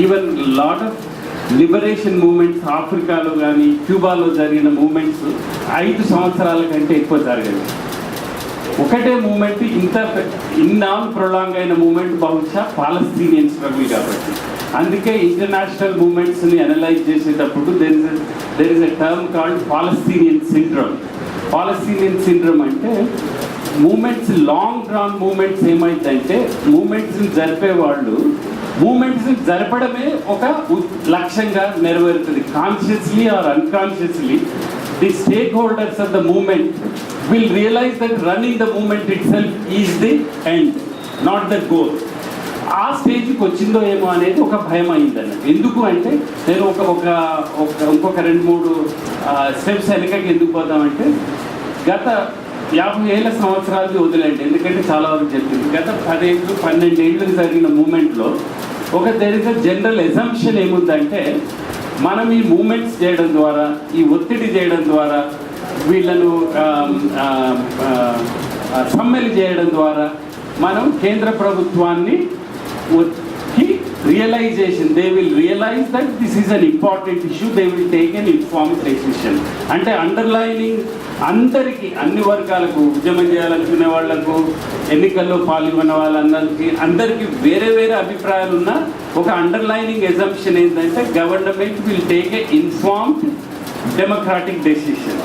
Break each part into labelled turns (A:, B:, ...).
A: Even lot of liberation movements ఆఫ్రికాలో కానీ క్యూబాలో జరిగిన మూమెంట్స్ 5 సంవత్సరాల కంటే ఎక్కువ జరగదు. ఒకటే మూమెంట్ ఇంత ఇన్నాళ్ళు ప్రొలాంగ్ అయిన మూమెంట్ బహుశా పాలస్తీనియన్ స్ట్రగుల్ కాబట్టి. అందుకే ఇంటర్నేషనల్ మూమెంట్స్ని అనలైజ్ చేసేటప్పుడు there is a term called Palestinian syndrome. Palestinian syndrome అంటే మూమెంట్స్, లాంగ్ డ్రాన్ మూమెంట్స్ ఏమైందంటే మూమెంట్స్ని జరిపే వాళ్ళు మూమెంట్స్ని జరపడమే ఒక లక్ష్యంగా నెరవేరుతుంది. Consciously or unconsciously the stake holders of the movement will realize that running the movement itself is the end, not the goal. ఆ స్టేజ్కి వచ్చిందో ఏమో అనేది ఒక భయం అయిందన్న. ఎందుకు అంటే నేను ఇంకొక 2-3 స్టెప్స్ వెనకకి ఎందుకు పోతామంటే గత 50 సంవత్సరాలది వదిలేండి, ఎందుకంటే చాలా వరకు చెప్పింది. గత 10 ఏళ్ళు 12 ఏళ్ళకి జరిగిన మూమెంట్లో there is a general assumption ఏముందంటే మనం ఈ మూమెంట్స్ చేయడం ద్వారా, ఈ ఒత్తిడి చేయడం ద్వారా, వీళ్ళను సమ్మెలు చేయడం ద్వారా మనం కేంద్ర ప్రభుత్వాన్ని realisation, they will realise that this is an important issue, they will take an informed decision. అంటే అండర్లైనింగ్ అందరికీ, అన్ని వర్గాలకు, ఉద్యమం చేయాలనుకునే వాళ్లకు, ఎన్నికల్లో పాల్గొన్న అందరికీ వేరే వేరే అభిప్రాయాలు ఉన్న ఒక అండర్లైనింగ్ ఎజంప్షన్ ఏంటంటే government will take a informed democratic decision.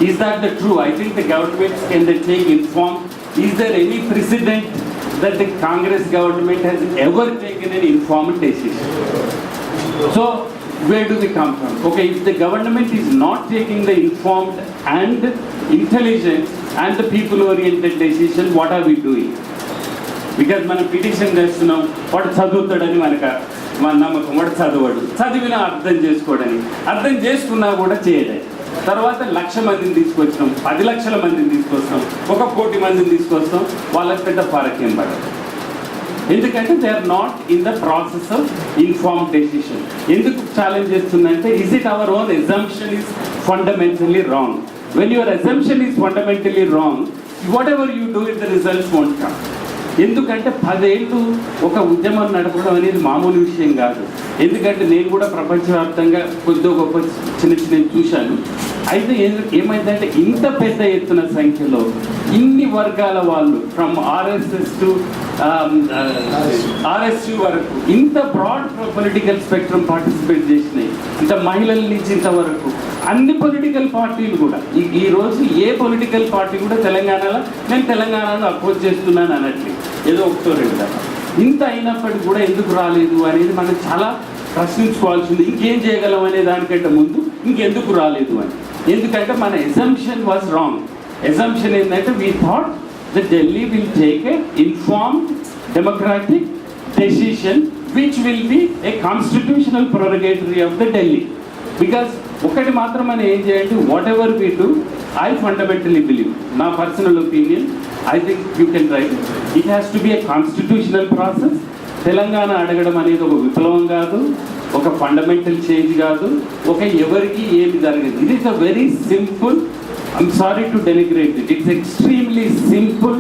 A: Is that the true? I think the government can they take informed. Is there any precedent that the Congress government has ever taken an informed decision? So where do we come from? Okay, if the government is not taking the informed and intelligent and the people oriented decision, what are we doing? Because మనం petition చేస్తున్నాం, వాడు చదువుతాడని మన నమ్మకం, వాడు చదివినా అర్థం చేసుకోవడని, అర్థం చేసుకున్నా కూడా చేయలేదు. తర్వాత 1,00,000 మందిని తీసుకొచ్చినాం, 10 లక్షల మందిని తీసుకొస్తాం, 1 కోటి మందిని తీసుకొస్తాం, వాళ్ళకి పెద్ద ఫరకేం పడదు. ఎందుకంటే they are not in the process of informed decision. ఎందుకు ఛాలెంజ్ చేస్తుందంటే is it our own assumption is fundamentally wrong. When your assumption is fundamentally wrong, whatever you do it the results won't come. ఎందుకంటే 10 ఏళ్ళు ఒక ఉద్యమం నడపడం అనేది మామూలు విషయం కాదు. ఎందుకంటే నేను కూడా ప్రపంచవ్యాప్తంగా కొద్దిగా గొప్ప చిన్న చూశాను. అయితే ఏమైందంటే ఇంత పెద్ద ఎత్తున సంఖ్యలో ఇన్ని వర్గాల వాళ్ళు ఫ్రమ్ ఆర్ఎస్ఎస్ టు ఆర్ఎస్యు వరకు ఇంత బ్రాడ్ పొలిటికల్ స్పెక్ట్రమ్ పార్టిసిపేట్ చేసినాయి. ఇంత మహిళల నుంచి ఇంతవరకు అన్ని పొలిటికల్ పార్టీలు కూడా ఈరోజు ఏ పొలిటికల్ పార్టీ కూడా తెలంగాణలో నేను తెలంగాణను అపోజ్ చేస్తున్నాను అనట్లేదు, ఏదో 1-2 ఇంత అయినప్పటికీ కూడా ఎందుకు రాలేదు అనేది మనం చాలా ప్రశ్నించుకోవాల్సింది. ఇంకేం చేయగలం అనే దానికంటే ముందు ఇంకెందుకు రాలేదు అని. ఎందుకంటే మన ఎజంప్షన్ వాజ్ రాంగ్. ఎజంప్షన్ ఏంటంటే we thought the Delhi will take a informed democratic decision which will be a constitutional prerogative of the Delhi. Because ఒకటి మాత్రం మనం ఏం చేయండి, whatever we do, I fundamentally believe, నా personal opinion, I think you can right, it has to be a constitutional process. Telangana అడగడం అనేది ఒక విప్లవం కాదు, ఒక ఫండమెంటల్ చేంజ్ కాదు, ఒక ఎవరికి ఏమి జరగదు. It is a very simple, I'm sorry to denigrate it, it's extremely simple,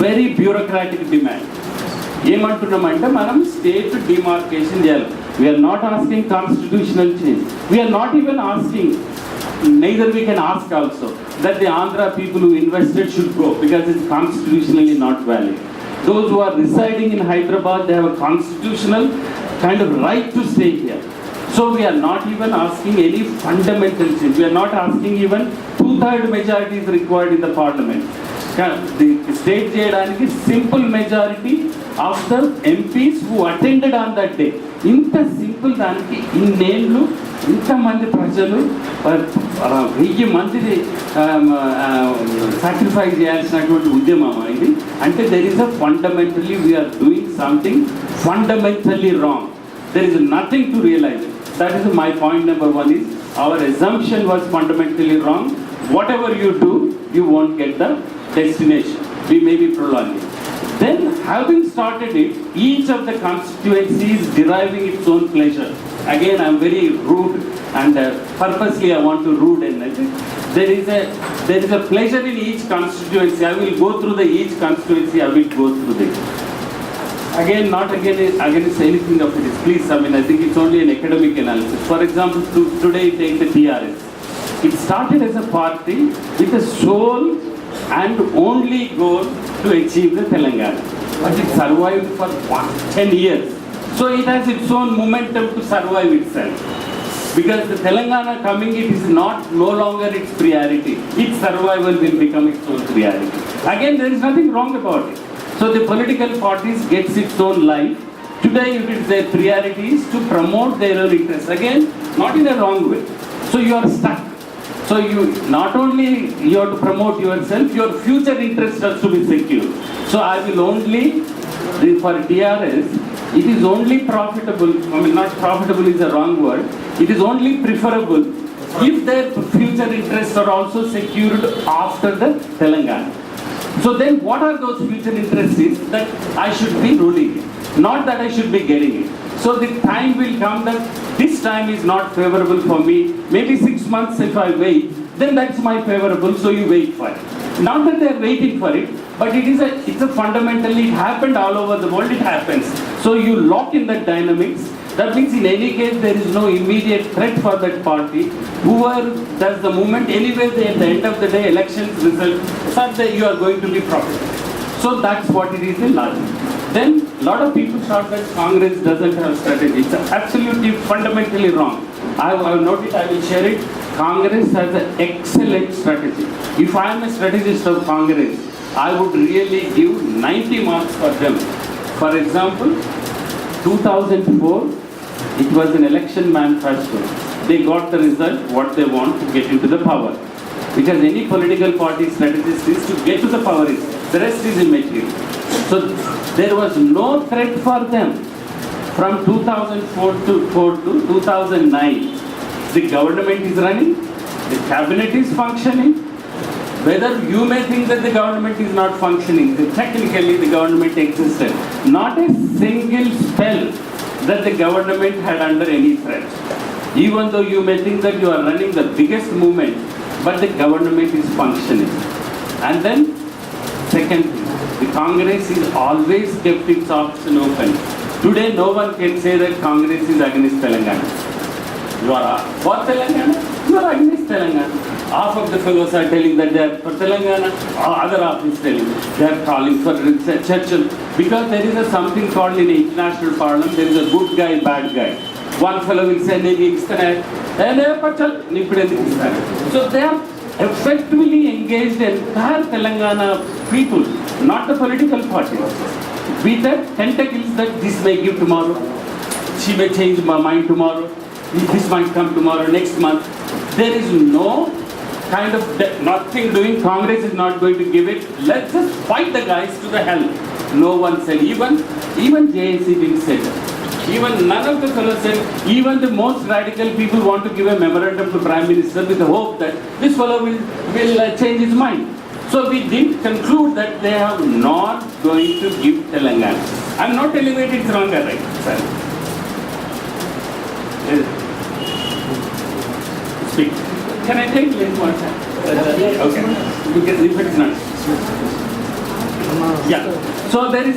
A: very bureaucratic demand. ఏమంటున్నామంటే మనం స్టేట్ డిమార్కేషన్ చేయాలి. We are not asking constitutional change, we are not even asking, neither we can ask also that the Andhra people who invested should go because it's constitutionally not valid. Those who are residing in Hyderabad, they have a constitutional kind of right to stay here. So we are not even asking any fundamental change. We are not asking even 2/3 majority is required in the parliament. The state చేయడానికి simple majority of the MPs who attended on that day. ఇంత simple దానికి ఇన్నేళ్ళు ఇంతమంది ప్రజలు 1000 మందిని sacrifice చేయాల్సినటువంటి ఉద్యమం ఇది. అంటే there is a fundamentally we're doing something fundamentally wrong. There is nothing to realise. That is my point number 1 is our assumption was fundamentally wrong. Whatever you do, you won't get the destination. We may be prolonging. Then having started it, each of the constituencies deriving its own pleasure. Again, I am very rude and purposely I want to rude in it. There is a pleasure in each constituency. I will go through each constituency, I will go through this. again, not against anything of it is. Please, I mean, I think it's only an academic analysis. For example, today take the TRS. It started as a party with a sole and only goal to achieve the Telangana. But it survived for 10 years. So it has its own momentum to survive itself. Because the Telangana coming, it is no longer its priority. Its survival will become its own priority. Again, there is nothing wrong about it. So the political parties gets its own life. Today, it is their priority is to promote their own interests. Again, not in a wrong way. So you are stuck. So you not only you have to promote yourself, your future interest has to be secure. So I will only, for TRS, it is only profitable, I mean not profitable is a wrong word, it is only preferable if their future interests are also secured after the Telangana. So then what are those future interests is that I should be ruling it, not that I should be getting it. So the time will come that this time is not favorable for me, maybe 6 months if I wait, then that's my favorable, so you wait for it. Not that they are waiting for it, but it's a fundamentally, it happened all over the world, it happens. So you lock in that dynamics. That means in any case there is no immediate threat for that party. Whoever does the movement, anyway at the end of the day elections result, such that you are going to be profitable. So that's what it is in large. Then a lot of people thought that Congress doesn't have strategy. It's absolutely fundamentally wrong. I have noted, I will share it. Congress has an excellent strategy. If I am a strategist of Congress, I would really give 90 marks for them. For example, 2004, it was an election manifesto. They got the result, what they want to get into the power. Because any political party strategist is to get to the power, the rest is immaterial. So there was no threat for them from 2004 to 2009. The government is running, the cabinet is functioning. Whether you may think that the government is not functioning, technically the government existed. Not a single spell that the government had under any threat. Even though you may think that you are running the biggest movement, but the government is functioning. And then, second, the Congress is always kept its option open. Today, no one can say that Congress is against Telangana. You are for Telangana, you are against Telangana. Half of the fellows are telling that they are for Telangana, other half is telling they are calling for Churchill. Because there is something called in the international parliament, there is a good guy, bad guy. One fellow will say, so they are effectively engaged entire Telangana people, not the political parties, with the tentacles that this may give tomorrow, she may change my mind tomorrow, this might come tomorrow, next month. There is no kind of nothing doing. Congress is not going to give it. Let's just fight the guys to the hell. No one said. Even JAC didn't say that. Even none of the fellows said. Even the most radical people want to give a memorandum to Prime Minister with the hope that this fellow will change his mind. So we did conclude that they are not going to give Telangana. I'm not telling that it's wrong or right. Sorry. Speak. Can I take less more time? Okay. Because if it's not. Yeah. So there is